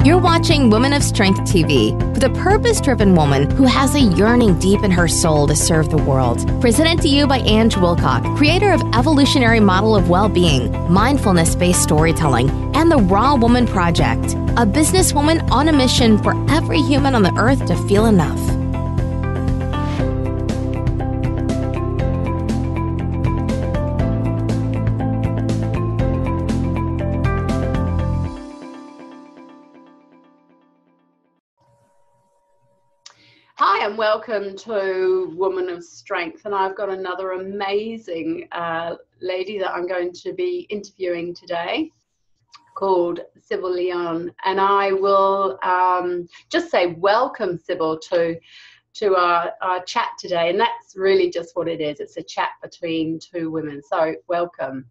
You're watching Women of Strength TV with a purpose-driven woman who has a yearning deep in her soul to serve the world. Presented to you by Ange Wilcock, creator of Evolutionary Model of Well-Being, Mindfulness-Based Storytelling, and the Raw Woman Project, a businesswoman on a mission for every human on the earth to feel enough. Hi and welcome to Woman of Strength, and I've got another amazing lady that I'm going to be interviewing today called Sibylle, and I will just say welcome, Sibylle, to our chat today, and that's really just what it is. It's a chat between two women, so welcome.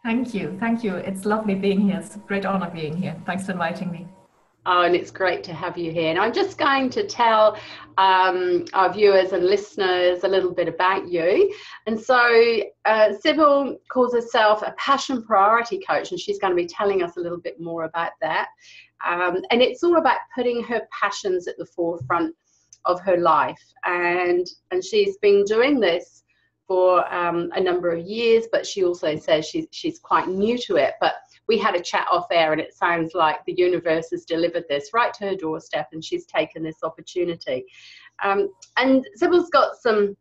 Thank you. It's lovely being here. It's a great honor being here. Thanks for inviting me. Oh, and it's great to have you here. And I'm just going to tell our viewers and listeners a little bit about you. And so Sibylle calls herself a passion priority coach, and she's going to be telling us a little bit more about that. And it's all about putting her passions at the forefront of her life. And she's been doing this for a number of years, but she also says she's quite new to it. But we had a chat off air, and it sounds like the universe has delivered this right to her doorstep, and she's taken this opportunity. And Sibylle's got some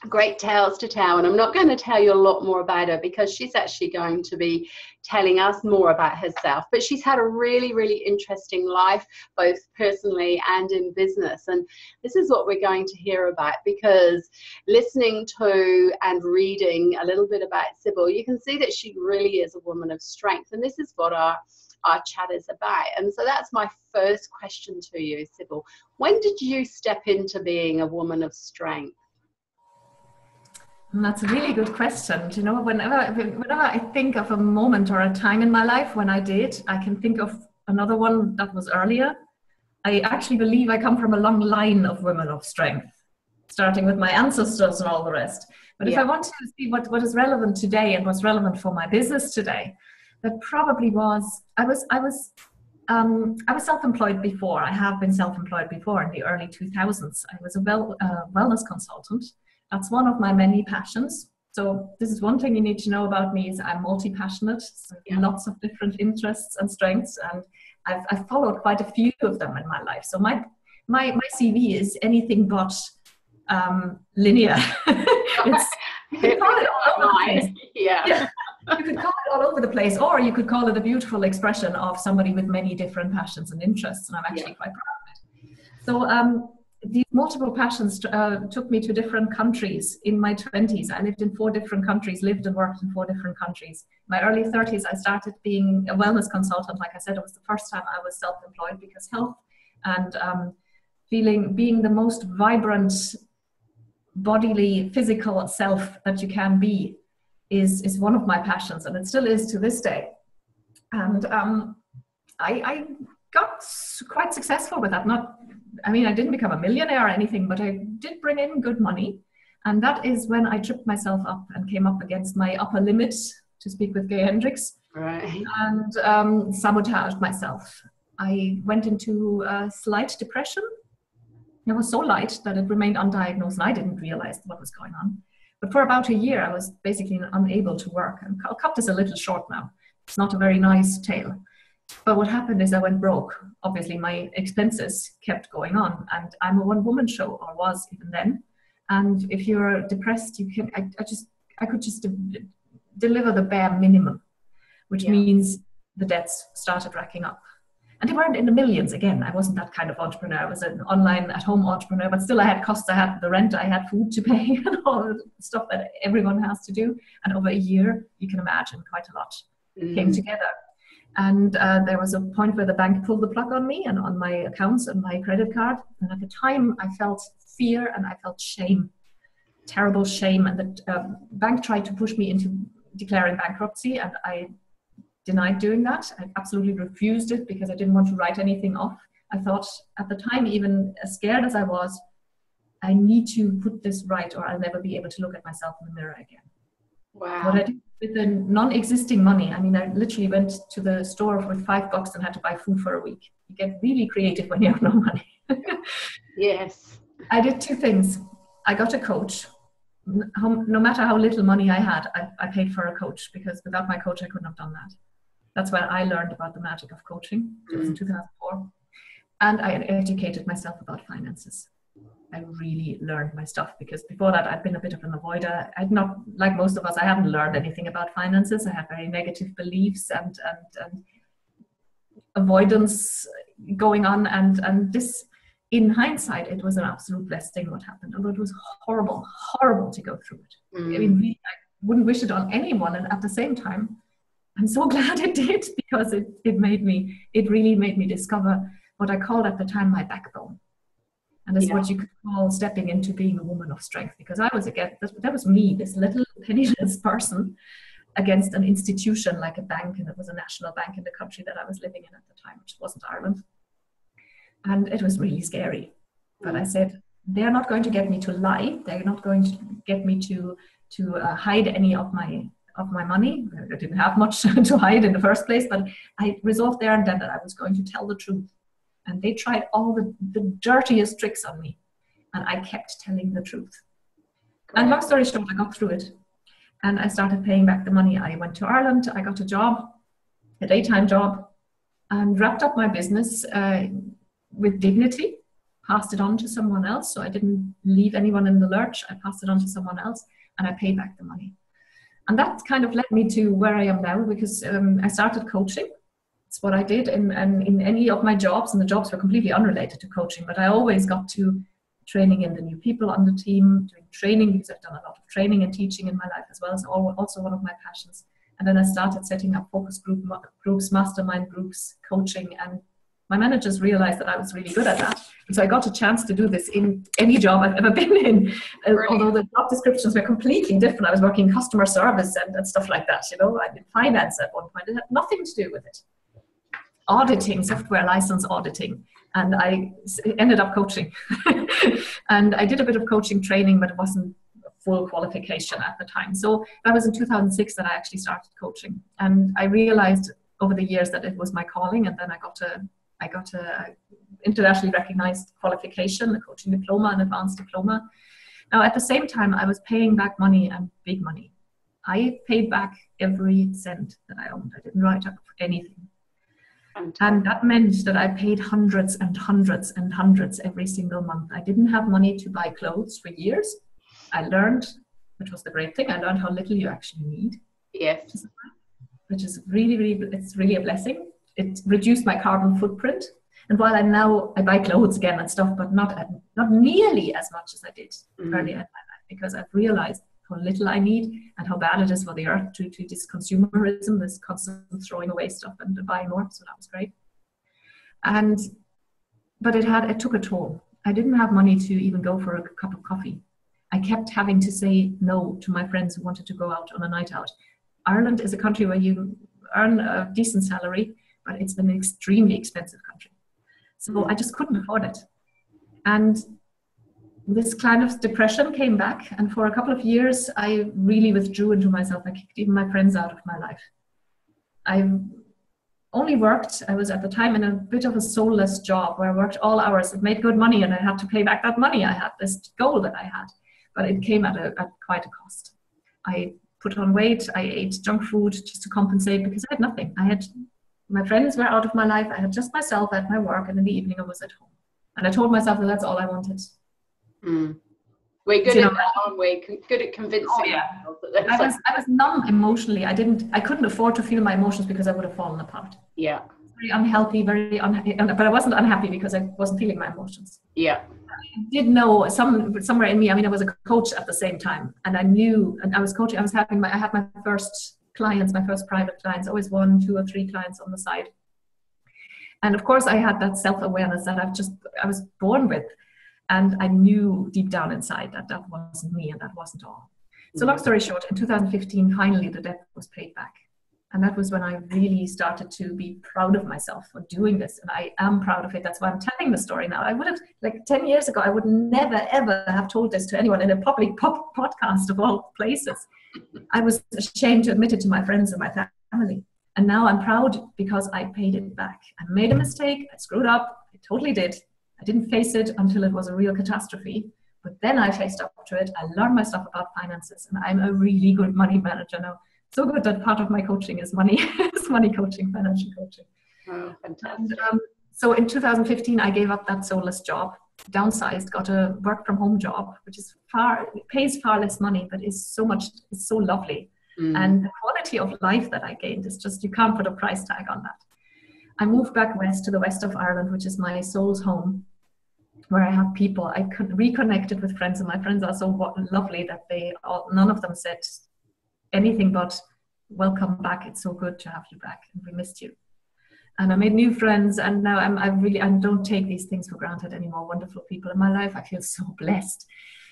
great tales to tell, and I'm not going to tell you a lot more about her because she's actually going to be telling us more about herself. But she's had a really, really interesting life, both personally and in business. And this is what we're going to hear about, because listening to and reading a little bit about Sibylle, you can see that she really is a woman of strength. And this is what our chat is about. And so that's my first question to you, Sibylle. When did you step into being a woman of strength? And that's a really good question. You know, whenever I think of a moment or a time in my life when I did, I can think of another one that was earlier. I actually believe I come from a long line of women of strength, starting with my ancestors and all the rest. But if I want to see what is relevant today and what's relevant for my business today, that probably was, I was self-employed before. I have been self-employed before in the early 2000s. I was a wellness consultant. That's one of my many passions. So this is one thing you need to know about me, is I'm multi-passionate, so lots of different interests and strengths, and I've followed quite a few of them in my life. So my CV is anything but linear. You could call it all over the place. Yeah. You could call it all over the place, or you could call it a beautiful expression of somebody with many different passions and interests, and I'm actually quite proud of it. So these multiple passions took me to different countries in my 20s. I lived in 4 different countries, lived and worked in 4 different countries. In my early 30s, I started being a wellness consultant. Like I said, it was the first time I was self-employed, because health and being the most vibrant, bodily, physical self that you can be is one of my passions, and it still is to this day. And I got quite successful with that. I didn't become a millionaire or anything, but I did bring in good money. And that is when I tripped myself up and came up against my upper limit, to speak with Gay Hendricks, and sabotaged myself. I went into a slight depression. It was so light that it remained undiagnosed, and I didn't realize what was going on. But for about a year, I was basically unable to work. And I'll cut this a little short now. It's not a very nice tale. But what happened is I went broke. Obviously, my expenses kept going on, and I'm a one-woman show, or was even then. And if you're depressed, I could just deliver the bare minimum, which means the debts started racking up. And they weren't in the millions. Again, I wasn't that kind of entrepreneur. I was an online at-home entrepreneur, but still I had costs. I had the rent, I had food to pay, and all the stuff that everyone has to do. And over a year, you can imagine, quite a lot came together. And there was a point where the bank pulled the plug on me and on my accounts and my credit card. And at the time, I felt fear and I felt shame, terrible shame. And the bank tried to push me into declaring bankruptcy, and I denied doing that. I absolutely refused it because I didn't want to write anything off. I thought at the time, even as scared as I was, I need to put this right, or I'll never be able to look at myself in the mirror again. Wow. What I did with the non-existing money. I mean, I literally went to the store with $5 and had to buy food for a week. You get really creative when you have no money. Yes. I did two things. I got a coach. No matter how little money I had, I paid for a coach, because without my coach, I couldn't have done that. That's when I learned about the magic of coaching. It was in 2004. And I educated myself about finances. I really learned my stuff, because before that I'd been a bit of an avoider. I'd not, like most of us, I hadn't learned anything about finances. I had very negative beliefs and avoidance going on. And this, in hindsight, it was an absolute blessing what happened. Although it was horrible to go through it. I mean, really, I wouldn't wish it on anyone. And at the same time, I'm so glad it did, because it really made me discover what I called at the time my backbone. And that's what you could call stepping into being a woman of strength, because I was, again, that was me, this little penniless person against an institution like a bank, and it was a national bank in the country that I was living in at the time, which wasn't Ireland. And it was really scary. But I said, they're not going to get me to lie. They're not going to get me to hide any of my money. I didn't have much to hide in the first place, but I resolved there and then that I was going to tell the truth. And they tried all the dirtiest tricks on me. And I kept telling the truth. And long story short, I got through it. And I started paying back the money. I went to Ireland. I got a job, a daytime job, and wrapped up my business with dignity, passed it on to someone else. So I didn't leave anyone in the lurch. I passed it on to someone else, and I paid back the money. And that kind of led me to where I am now, because I started coaching. It's what I did in any of my jobs, and the jobs were completely unrelated to coaching, but I always got to training in the new people on the team, doing training, because I've done a lot of training and teaching in my life as well. So also one of my passions. And then I started setting up focus groups, mastermind groups, coaching, and my managers realized that I was really good at that. And so I got a chance to do this in any job I've ever been in, although the job descriptions were completely different. I was working customer service and stuff like that, you know. I did finance at one point. It had nothing to do with it. Auditing, software license auditing. And I ended up coaching. And I did a bit of coaching training, but it wasn't a full qualification at the time. So that was in 2006 that I actually started coaching. And I realized over the years that it was my calling. And then I got a internationally recognized qualification, a coaching diploma, an advanced diploma. Now, at the same time, I was paying back money, and big money. I paid back every cent that I owned. I didn't write up anything. And that meant that I paid hundreds and hundreds and hundreds every single month. I didn't have money to buy clothes for years. I learned, which was the great thing, I learned how little you actually need. Yes. Which is really, it's really a blessing. It reduced my carbon footprint. And while I buy clothes again and stuff, but not nearly as much as I did earlier in my life, because I've realized how little I need and how bad it is for the earth to this consumerism, this constant throwing away stuff and buying more. So that was great. But it took a toll. I didn't have money to even go for a cup of coffee. I kept having to say no to my friends who wanted to go out on a night out. Ireland is a country where you earn a decent salary, but it's an extremely expensive country. So I just couldn't afford it. And this kind of depression came back. And for a couple of years, I really withdrew into myself. I kicked even my friends out of my life. I only worked, I was at the time in a bit of a soulless job where I worked all hours. It made good money, and I had to pay back that money. I had this goal that I had, but it came at quite a cost. I put on weight. I ate junk food just to compensate, because I had nothing. My friends were out of my life. I had just myself at my work, and in the evening I was at home. And I told myself that that's all I wanted. We're good at that, aren't we? Good at convincing ourselves that I was numb emotionally. I couldn't afford to feel my emotions, because I would have fallen apart. Yeah. Very unhealthy, very unhappy. But I wasn't unhappy because I wasn't feeling my emotions. Yeah. I did know somewhere in me. I mean, I was a coach at the same time, and I knew, and I was coaching. I had my first clients, my first private clients, always 1, 2 or 3 clients on the side. And of course I had that self-awareness that I was born with. And I knew deep down inside that wasn't me, and that wasn't all. So long story short, in 2015, finally the debt was paid back. And that was when I really started to be proud of myself for doing this. And I am proud of it. That's why I'm telling the story now. I would have, like 10 years ago, I would never, ever have told this to anyone in a public podcast of all places. I was ashamed to admit it to my friends and my family. And now I'm proud because I paid it back. I made a mistake. I screwed up. I totally did. I didn't face it until it was a real catastrophe. But then I faced up to it. I learned my stuff about finances. And I'm a really good money manager now. So good that part of my coaching is money, money coaching, financial coaching. Oh, fantastic. And, so in 2015, I gave up that soulless job, downsized, got a work from home job, which is pays far less money, but is so lovely. And the quality of life that I gained is just, you can't put a price tag on that. I moved back west to the west of Ireland, which is my soul's home, where I have people. I reconnected with friends, and my friends are so lovely that none of them said anything but welcome back. It's so good to have you back, and we missed you. And I made new friends, and now I don't take these things for granted anymore. Wonderful people in my life. I feel so blessed.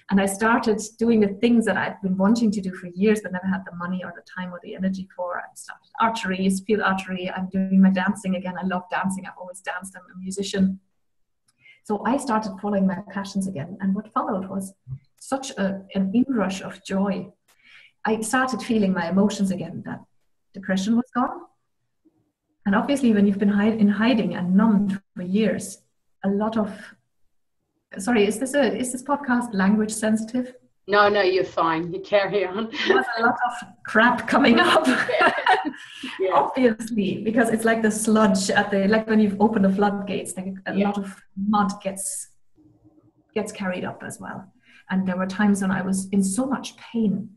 And I started doing the things that I've been wanting to do for years, but never had the money or the time or the energy for. I started archery, field archery. I'm doing my dancing again. I love dancing. I've always danced. I'm a musician. So I started following my passions again. And what followed was such an inrush of joy. I started feeling my emotions again, that depression was gone. And obviously when you've been in hiding and numbed for years, a lot of, sorry, is this podcast language sensitive? No, you're fine. You carry on. There's a lot of crap coming up. Yeah. Obviously, because it's like the sludge like when you've opened the floodgates, a lot of mud gets carried up as well. And there were times when I was in so much pain.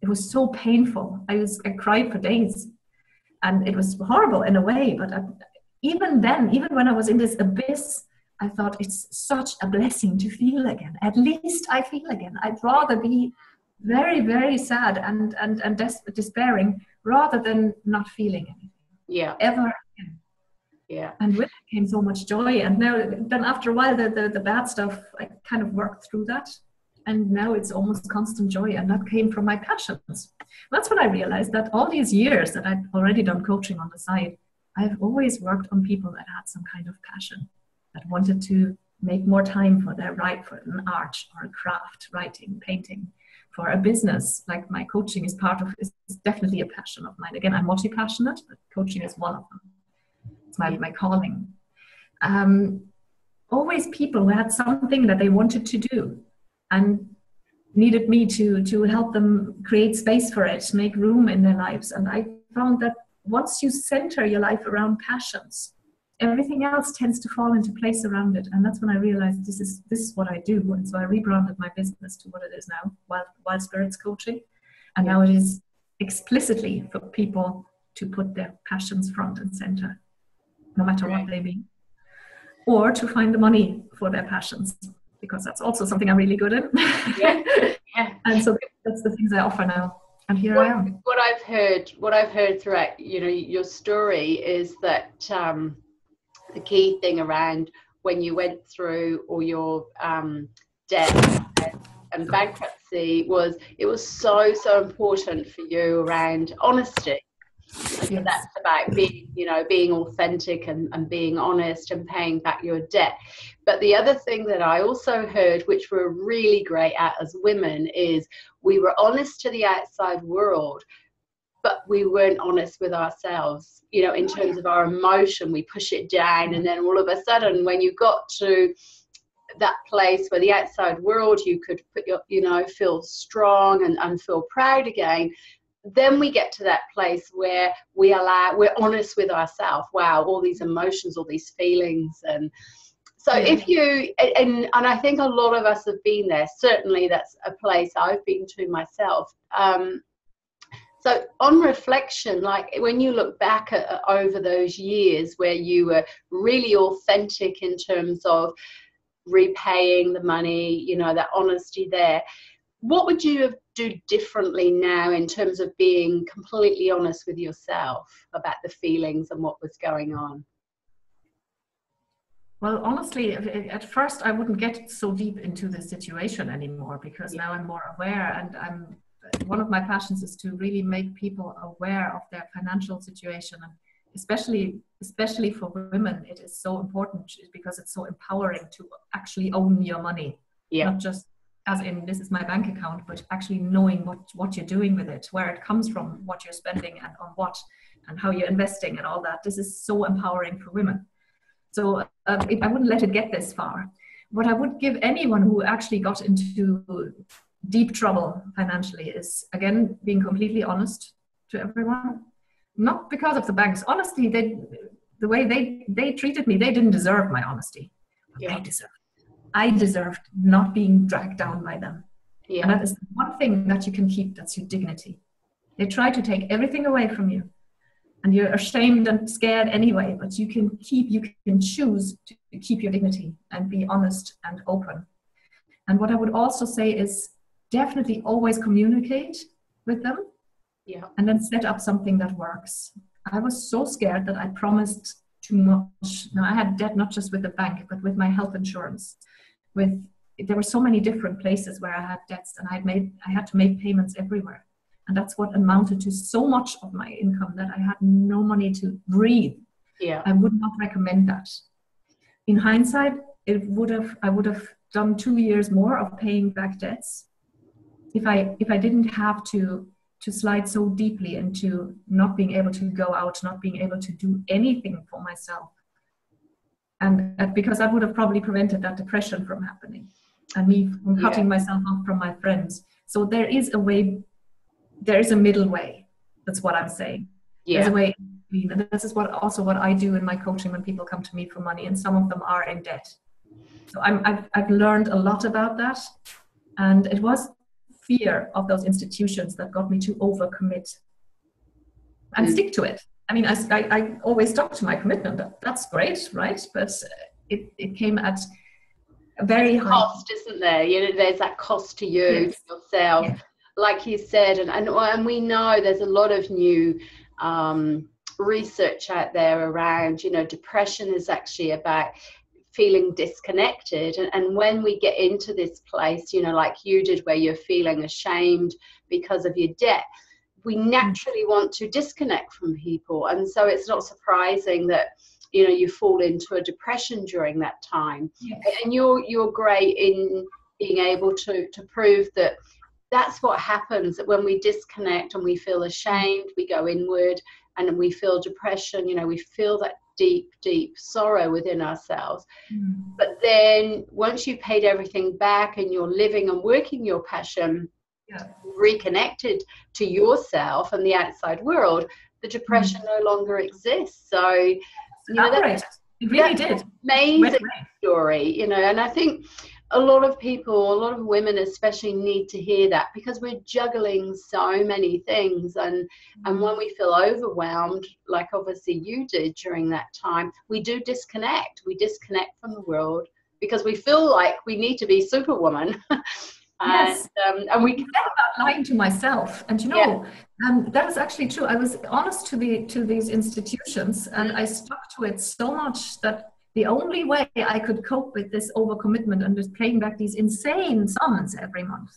It was so painful. I cried for days, and it was horrible in a way. But even then, even when I was in this abyss, I thought it's such a blessing to feel again. At least I feel again. I'd rather be very, very sad and despairing rather than not feeling anything. Yeah. Ever again. Yeah. And with it came so much joy. And now, then after a while, the bad stuff, I kind of worked through that. And now it's almost constant joy. And that came from my passions. That's when I realized that all these years that I'd already done coaching on the side, I've always worked on people that had some kind of passion, that wanted to make more time for an art or a craft, writing, painting, for a business. Like my coaching is definitely a passion of mine. Again, I'm multi-passionate, but coaching is one of them. It's my calling. Always people who had something that they wanted to do and needed me to help them create space for it, make room in their lives. And I found that once you center your life around passions, everything else tends to fall into place around it. And that's when I realized this is what I do. And so I rebranded my business to what it is now, Wild Spirits Coaching. And now it is explicitly for people to put their passions front and center, no matter what they mean, or to find the money for their passions, because that's also something I'm really good at. Yeah. And so that's the things I offer now. And here I am. What I've heard throughout, your story is that the key thing around when you went through all your debt and bankruptcy was so important for you around honesty. So that's about being authentic and being honest and paying back your debt. But the other thing that I also heard, which we're really great at as women, is we were honest to the outside world, but we weren't honest with ourselves, in terms of our emotion. We push it down, and then all of a sudden, when you got to that place where the outside world, you could put feel strong and feel proud again, then we get to that place where we're honest with ourselves. Wow, all these emotions, all these feelings. And so if you, and I think a lot of us have been there, certainly that's a place I've been to myself. So on reflection, like when you look back over those years where you were really authentic in terms of repaying the money, that honesty there, what would you do differently now in terms of being completely honest with yourself about the feelings and what was going on? Well, honestly, at first I wouldn't get so deep into the situation anymore, because now I'm more aware, and one of my passions is to really make people aware of their financial situation, and especially for women, it is so important because it's so empowering to actually own your money. Yeah. Not just as in this is my bank account, but actually knowing what you're doing with it, where it comes from, what you're spending and on what, and how you're investing and all that. This is so empowering for women. So I wouldn't let it get this far. What I would give anyone who actually got into deep trouble financially is, again, being completely honest to everyone. Not because of the banks. Honestly, the way they treated me, they didn't deserve my honesty. Yeah. I deserved not being dragged down by them. Yeah. And that is the one thing that you can keep, that's your dignity. They try to take everything away from you, and you're ashamed and scared anyway, but you can choose to keep your dignity and be honest and open. And what I would also say is definitely always communicate with them. Yeah. And then set up something that works. I was so scared that I promised too much. Now, I had debt not just with the bank, but with my health insurance. There were so many different places where I had debts, and I had to make payments everywhere. And that's what amounted to so much of my income that I had no money to breathe. Yeah. I would not recommend that. In hindsight, I would have done 2 years more of paying back debts if I didn't have to slide so deeply into not being able to go out, not being able to do anything for myself. And because that would have probably prevented that depression from happening and me from cutting myself off from my friends. So there is a middle way. That's what I'm saying. Yeah. There's a way. And this is what I do in my coaching when people come to me for money, and some of them are in debt. So I've learned a lot about that, and it was fear of those institutions that got me to overcommit and stick to it. I mean, I always stuck to my commitment. That's great, right? But it came at a very high cost, isn't there? There's that cost to you, to yourself, like you said, and we know there's a lot of new research out there around, depression is actually about feeling disconnected, and when we get into this place, like you did, where you're feeling ashamed because of your debt, we naturally want to disconnect from people. And so it's not surprising that you fall into a depression during that time. And you're great in being able to prove that that's what happens, that when we disconnect and we feel ashamed, we go inward and we feel depression, we feel that deep sorrow within ourselves. But then once you've paid everything back and you're living and working your passion, reconnected to yourself and the outside world, the depression no longer exists. So it really did. Amazing story, and I think a lot of women especially need to hear that, because we're juggling so many things, and when we feel overwhelmed, like obviously you did during that time, we disconnect from the world because we feel like we need to be Superwoman. Yes. And we said about lying to myself, and that is actually true. I was honest to these institutions, and I stuck to it so much that the only way I could cope with this overcommitment and just paying back these insane sums every month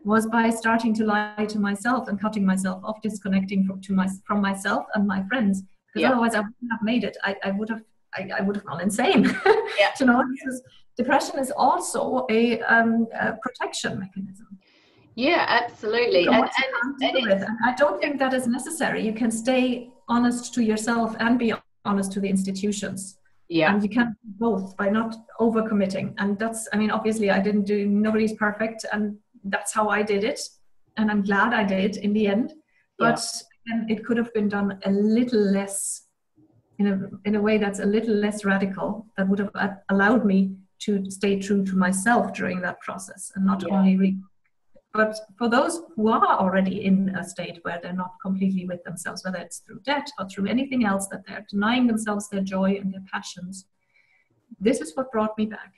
was by starting to lie to myself and cutting myself off, disconnecting from myself and my friends. Because otherwise I wouldn't have made it. I would have gone insane. Depression is also a protection mechanism. Yeah, absolutely. And I don't think that is necessary. You can stay honest to yourself and be honest to the institutions. Yeah. And you can do both by not overcommitting. And that's, obviously nobody's perfect, and that's how I did it. And I'm glad I did in the end. But it could have been done a little less, in a way that's a little less radical, that would have allowed me to stay true to myself during that process, and not only but for those who are already in a state where they're not completely with themselves, whether it's through debt or through anything else, that they're denying themselves their joy and their passions, this is what brought me back.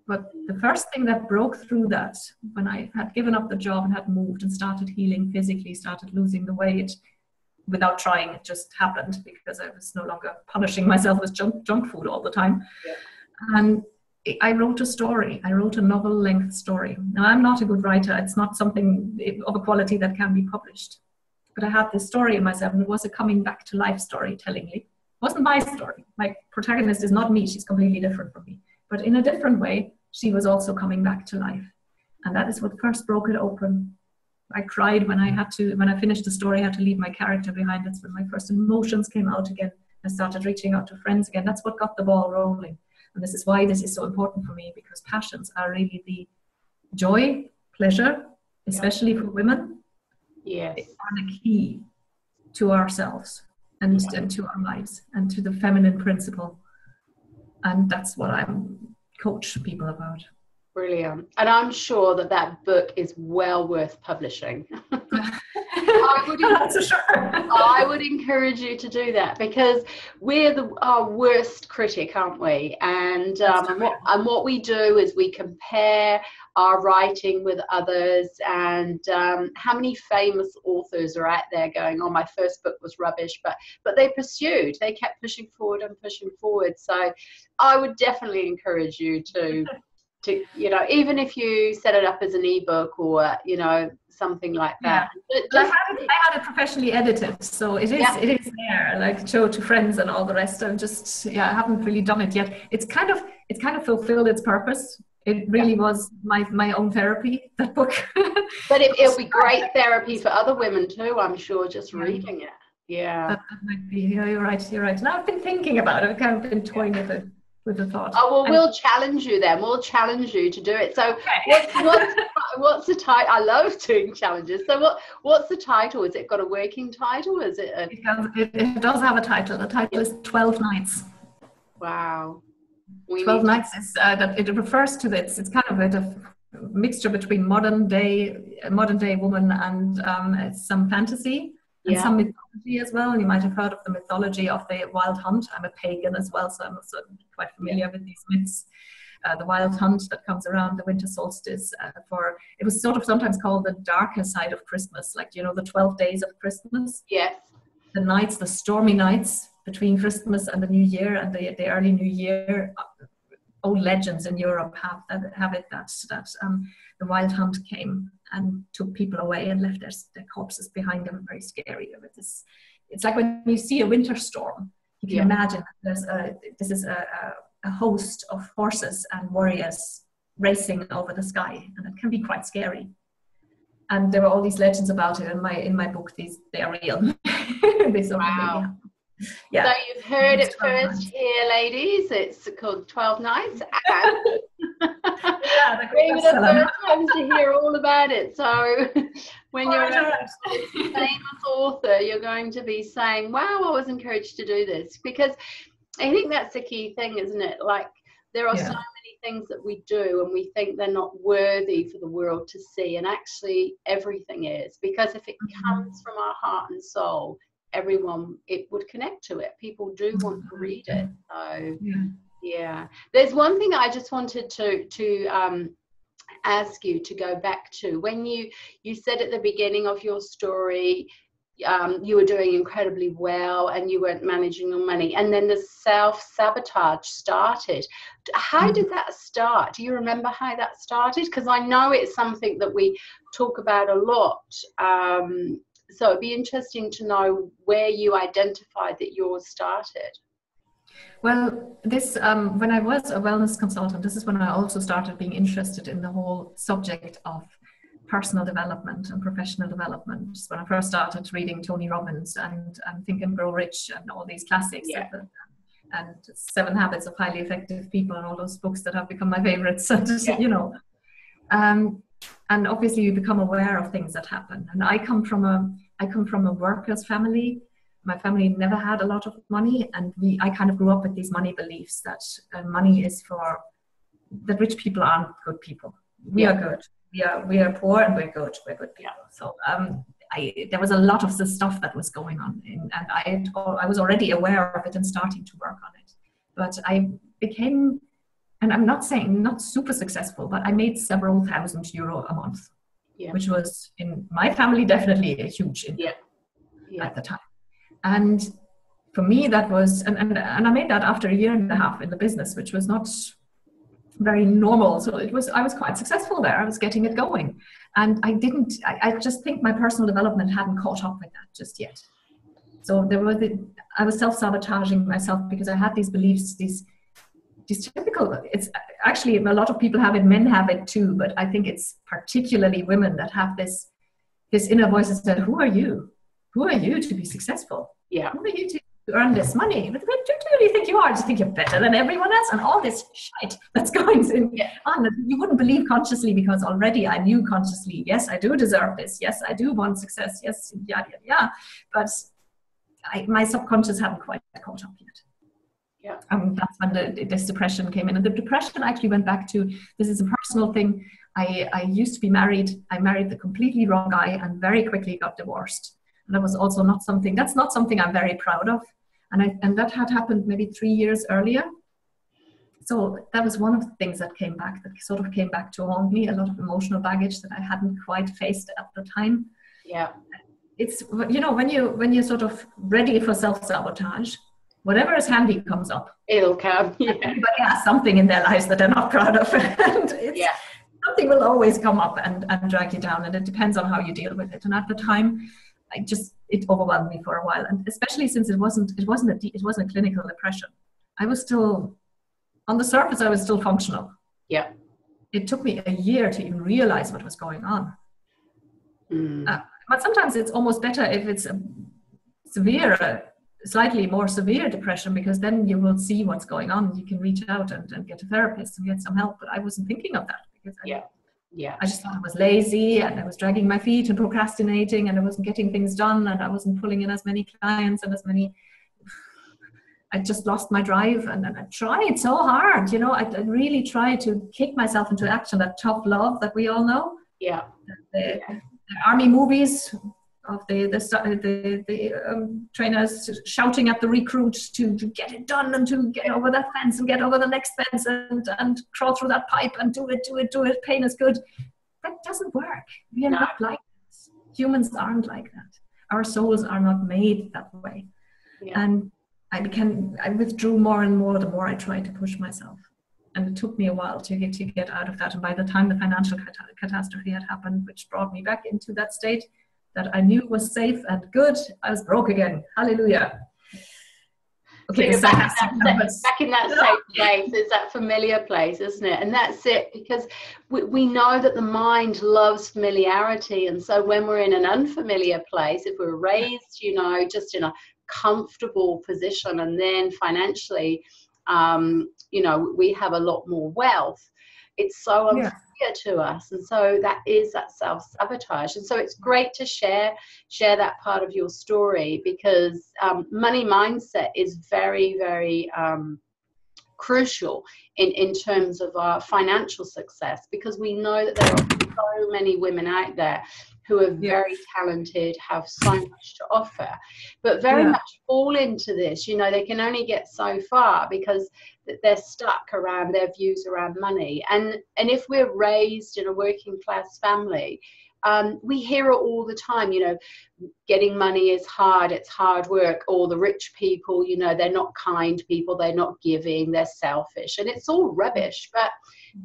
But the first thing that broke through that, when I had given up the job and had moved and started healing physically, started losing the weight without trying, it just happened because I was no longer punishing myself with junk food all the time. And I wrote a story. I wrote a novel-length story. Now, I'm not a good writer. It's not something of a quality that can be published. But I had this story in myself, and it was a coming back to life story, tellingly. It wasn't my story. My protagonist is not me. She's completely different from me. But in a different way, she was also coming back to life. And that is what first broke it open. I cried when I finished the story, I had to leave my character behind. That's when my first emotions came out again. I started reaching out to friends again. That's what got the ball rolling. And this is why this is so important for me, because passions are really the joy, pleasure, especially for women. Yes. Are the key to ourselves and to our lives and to the feminine principle. And that's what I coach people about. Brilliant. And I'm sure that book is well worth publishing. I would encourage you to do that, because we're our worst critic, aren't we? And what we do is we compare our writing with others, and how many famous authors are out there going, oh, my first book was rubbish, but they kept pushing forward and pushing forward. So I would definitely encourage you to even if you set it up as an ebook or something like that. I had it professionally edited, so it is there, like show to friends and all the rest. I haven't really done it yet. It's kind of fulfilled its purpose. It really was my own therapy, that book. But it'll be great therapy for other women too, I'm sure, just reading it. Yeah. That might be, you're right. Now I've been thinking about it. I've kind of been toying with the thought. Oh, well, we'll challenge you then. We'll challenge you to do it. So what's the title? I love doing challenges. So what's the title? Is it got a working title? Is it it does have a title. The title is 12 Nights. Wow. 12 Nights is that it refers to this. It's kind of a mixture between modern day woman and some fantasy. And some mythology as well. And you might have heard of the mythology of the Wild Hunt. I'm a pagan as well, so I'm also quite familiar with these myths. The Wild Hunt that comes around the winter solstice. It was sort of sometimes called the darker side of Christmas, like, the 12 days of Christmas. Yes. The stormy nights between Christmas and the New Year and the early New Year. Old legends in Europe have it that the Wild Hunt came and took people away and left their corpses behind them. Very scary. It's like when you see a winter storm, you can imagine that this is a host of horses and warriors racing over the sky, and it can be quite scary. And there were all these legends about it in my book. They are real. Wow. Yeah. So you've heard it first here, ladies. It's called 12 Nights. And we're the first ones to hear all about it. So when you're a famous author, you're going to be saying, wow, I was encouraged to do this. Because I think that's the key thing, isn't it? Like, there are so many things that we do and we think they're not worthy for the world to see. And actually everything is. Because if it comes from our heart and soul, everyone, it would connect to it. People do want to read it. So there's one thing I just wanted to ask you to go back to. When you said at the beginning of your story, you were doing incredibly well and you weren't managing your money, and then the self-sabotage started. How did that start? Do you remember how that started? Because I know it's something that we talk about a lot. So it'd be interesting to know where you identified that yours started. Well, this when I was a wellness consultant, this is when I also started being interested in the whole subject of personal development and professional development. Just when I first started reading Tony Robbins and Think and Grow Rich and all these classics, and 7 Habits of Highly Effective People and all those books that have become my favorites. And obviously you become aware of things that happen. And I come from a workers' family. My family never had a lot of money, and I kind of grew up with these money beliefs that money is that rich people aren't good people. We are good. We are poor and we're good. We're good people. So there was a lot of the stuff that was going on, and I was already aware of it and starting to work on it. But I became, and I'm not saying not super successful, but I made several €1,000 a month, which was in my family definitely a huge income at the time. And for me that was, and I made that after 1.5 years in the business, which was not very normal. So I was quite successful there. I was getting it going. And I just think my personal development hadn't caught up with that just yet. So I was self-sabotaging myself because I had these beliefs, these typical, it's actually, a lot of people have it, men have it too, but I think it's particularly women that have this inner voice that says, who are you? Who are you to be successful? Yeah. Who are you to earn this money? But who do you think you are? Do you think you're better than everyone else? And all this shit that's going on. You wouldn't believe consciously, because already I knew consciously, yes, I do deserve this. Yes, I do want success. Yes, yeah. But my subconscious hadn't quite caught up yet. Yeah. That's when this depression came in. And the depression actually went back to, this is a personal thing. I used to be married. I married the completely wrong guy and very quickly got divorced. And that was also that's not something I'm very proud of. And that had happened maybe 3 years earlier. So that was one of the things that came back to haunt me, a lot of emotional baggage that I hadn't quite faced at the time. Yeah. It's, when you're sort of ready for self-sabotage, whatever is handy comes up. It'll come. Yeah. Everybody has something in their lives that they're not proud of. And something will always come up and drag you down. And it depends on how you deal with it. And at the time, it overwhelmed me for a while. And especially since it wasn't a clinical depression. I was still, on the surface, I was still functional. Yeah. It took me a year to even realize what was going on. But sometimes it's almost better if it's a slightly more severe depression, because then you will see what's going on. You can reach out and get a therapist and get some help. But I wasn't thinking of that, because I just thought I was lazy and I was dragging my feet and procrastinating, and I wasn't getting things done, and I wasn't pulling in as many clients and I just lost my drive. And I tried so hard, I really tried to kick myself into action, that tough love that we all know. Yeah. The army movies of the trainers shouting at the recruits to get it done and to get over that fence and get over the next fence and crawl through that pipe and do it. Pain is good. That doesn't work. We are not like this. Humans aren't like that. Our souls are not made that way. Yeah. And I withdrew more and more the more I tried to push myself. And it took me a while to get out of that. And by the time the financial catastrophe had happened, which brought me back into that state that I knew was safe and good, I was broke again. Hallelujah. Okay, so back in that safe place, is that familiar place, isn't it? And that's it, because we know that the mind loves familiarity. And so when we're in an unfamiliar place, if we're raised, just in a comfortable position, and then financially, we have a lot more wealth, it's so unfair to us. And so that is that self-sabotage. And so it's great to share that part of your story, because money mindset is very, very crucial in terms of our financial success, because we know that there are so many women out there who are very talented, have so much to offer, but very much fall into this. They can only get so far because they're stuck around their views around money. And if we're raised in a working class family, we hear it all the time, getting money is hard, it's hard work, or the rich people, they're not kind people, they're not giving, they're selfish, and it's all rubbish, but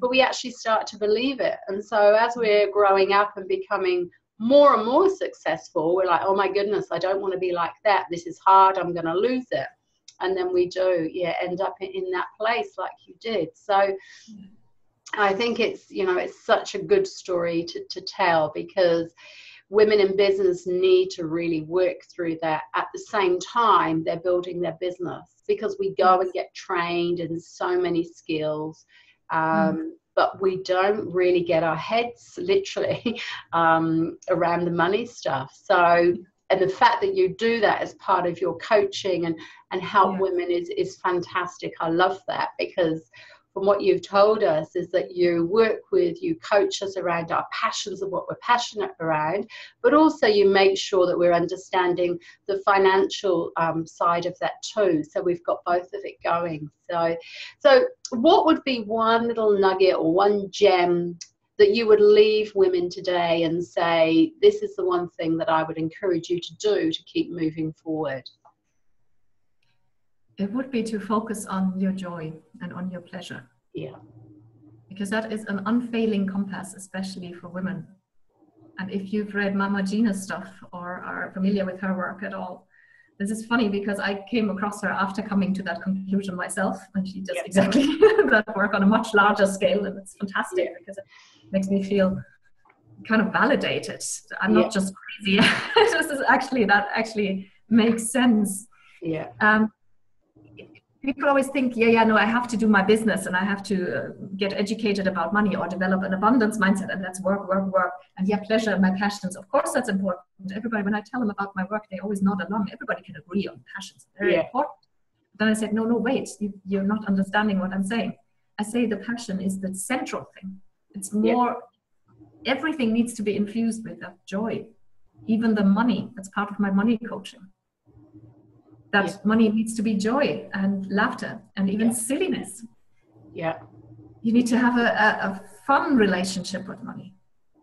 we actually start to believe it. And so as we're growing up and becoming more and more successful, we're like, oh my goodness, I don't want to be like that, this is hard, I'm going to lose it. And then we do end up in that place like you did. So I think it's such a good story to tell, because women in business need to really work through that. At the same time, they're building their business, because we go and get trained in so many skills, but we don't really get our heads literally around the money stuff. So, and the fact that you do that as part of your coaching and help women is fantastic. I love that, because from what you've told us is that you coach us around our passions of what we're passionate around, but also you make sure that we're understanding the financial side of that too. So we've got both of it going. So what would be one little nugget or one gem that you would leave women today and say, this is the one thing that I would encourage you to do to keep moving forward? It would be to focus on your joy and on your pleasure. Yeah. because that is an unfailing compass, especially for women. And if you've read Mama Gina's stuff or are familiar with her work at all, this is funny because I came across her after coming to that conclusion myself, and she does exactly that work on a much larger scale, and it's fantastic because it makes me feel kind of validated. I'm not just crazy. This is actually, that actually makes sense. People always think, no, I have to do my business and I have to get educated about money or develop an abundance mindset, and that's work. And pleasure and my passions. Of course, that's important. Everybody, when I tell them about my work, they always nod along. Everybody can agree on passions. Very important. Then I said, no, wait, you're not understanding what I'm saying. I say the passion is the central thing. It's more, everything needs to be infused with that joy. Even the money, that's part of my money coaching. That money needs to be joy and laughter and even silliness. You need to have a fun relationship with money.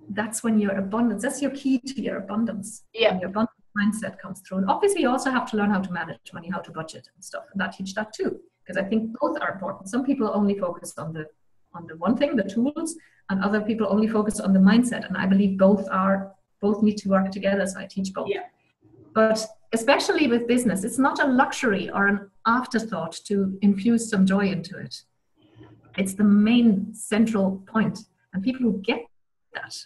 That's when your abundance, that's your key to your abundance. And your abundance mindset comes through. And obviously you also have to learn how to manage money, how to budget and stuff. And I teach that too, because I think both are important. Some people only focus on the one thing, the tools, and other people only focus on the mindset. And I believe both need to work together. So I teach both. But especially with business, it's not a luxury or an afterthought to infuse some joy into it. It's the main central point, and people who get that.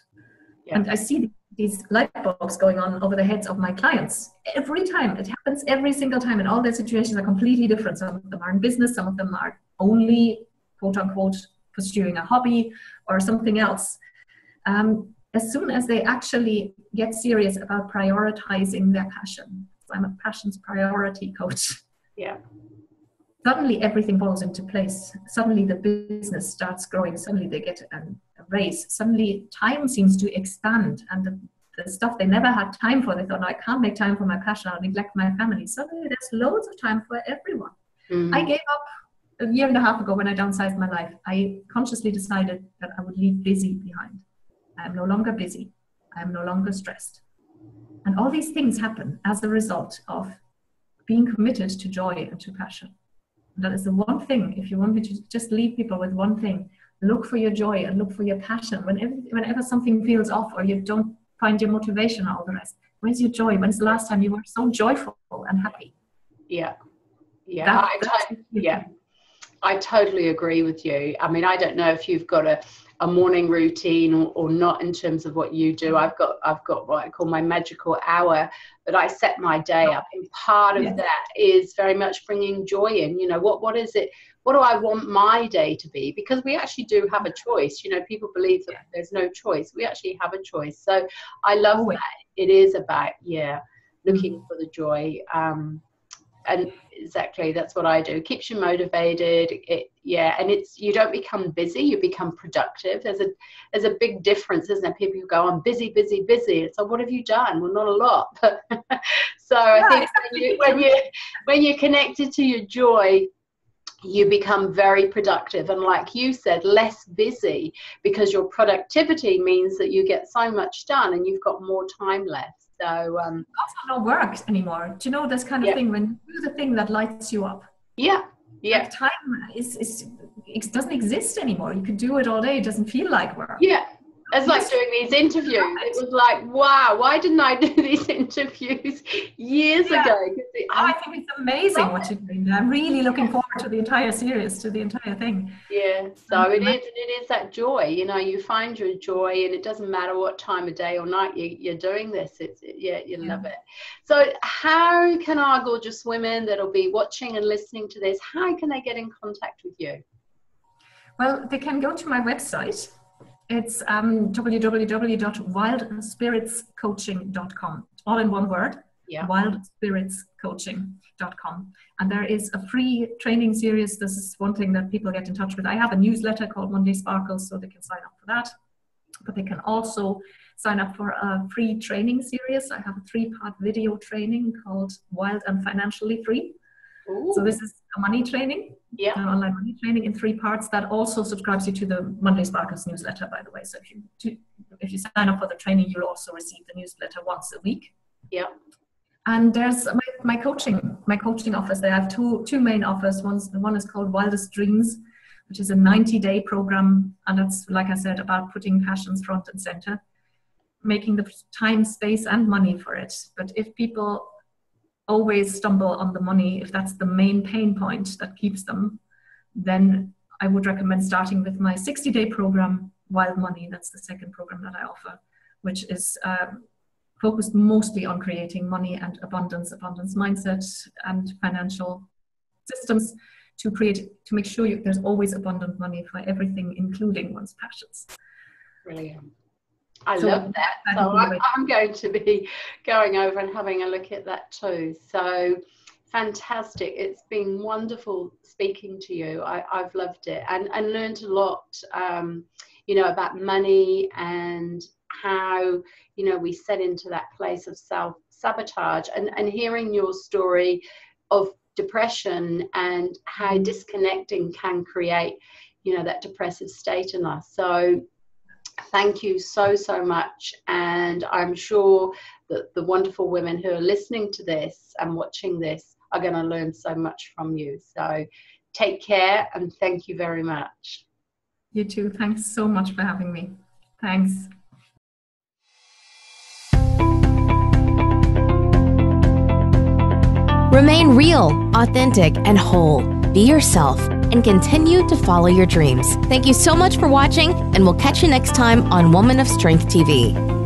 And I see these light bulbs going on over the heads of my clients every time. It happens every single time, and all their situations are completely different. Some of them are in business, some of them are only, quote unquote, pursuing a hobby or something else. As soon as they actually get serious about prioritizing their passion, so I'm a passions priority coach. Suddenly everything falls into place. Suddenly the business starts growing. Suddenly they get a raise. Suddenly time seems to expand, and the stuff they never had time for, they thought, no, I can't make time for my passion, I'll neglect my family. Suddenly there's loads of time for everyone. I gave up a year and a half ago when I downsized my life. I consciously decided that I would leave busy behind. I am no longer busy. I am no longer stressed. And all these things happen as a result of being committed to joy and to passion. And that is the one thing. If you want me to just leave people with one thing, look for your joy and look for your passion. Whenever something feels off or you don't find your motivation or all the rest, where's your joy? When's the last time you were so joyful and happy? I totally agree with you. I mean, I don't know if you've got a morning routine or not in terms of what you do. I've got what I call my magical hour, but I set my day up, and part of that is very much bringing joy in. What is it? What do I want my day to be? Because we actually do have a choice. People believe that there's no choice. We actually have a choice. So I love that. It is about looking for the joy. And exactly, that's what I do. Keeps you motivated. And you don't become busy, you become productive. There's a big difference, isn't there? People who go, I'm busy. It's like, what have you done? Well, not a lot. So I think when you're connected to your joy, you become very productive, and like you said, less busy, because your productivity means that you get so much done and you've got more time left. So also no work anymore. Do you know this kind of thing, when you do the thing that lights you up? Like time it doesn't exist anymore. You could do it all day. It doesn't feel like work. It's like doing these interviews. It was like, wow, why didn't I do these interviews years ago? I think it's amazing what you're doing. I'm really looking forward to the entire series, to the entire thing. So it is that joy. You find your joy, and it doesn't matter what time of day or night you're doing this. You love it. So how can our gorgeous women that'll be watching and listening to this, how can they get in contact with you? Well, they can go to my website. It's www.wildspiritscoaching.com. All in one word. Wildspiritscoaching.com. And there is a free training series. This is one thing that people get in touch with. I have a newsletter called Monday Sparkles, so they can sign up for that. But they can also sign up for a free training series. I have a 3-part video training called Wild and Financially Free. Ooh. So this is a money training, an online money training in 3 parts that also subscribes you to the Monday Sparkles newsletter, by the way. So if you sign up for the training, you'll also receive the newsletter once a week. And there's my coaching office. They have two main offers. One is called Wildest Dreams, which is a 90-day program. And that's, like I said, about putting passions front and center, making the time, space, and money for it. But if people always stumble on the money, if that's the main pain point that keeps them, then I would recommend starting with my 60-day program, Wild Money. That's the second program that I offer, which is focused mostly on creating money and abundance mindset and financial systems to make sure there's always abundant money for everything, including one's passions. Brilliant. I love that. So I'm going to be going over and having a look at that too. So fantastic. It's been wonderful speaking to you. I've loved it and learned a lot, about money and how, we set into that place of self-sabotage and hearing your story of depression and how disconnecting can create, that depressive state in us. So thank you so much, and I'm sure that the wonderful women who are listening to this and watching this are going to learn so much from you. So take care, and thank you very much. You too. Thanks so much for having me. Thanks. Remain real, authentic, and whole. Be yourself and continue to follow your dreams. Thank you so much for watching, and we'll catch you next time on Woman of Strength TV.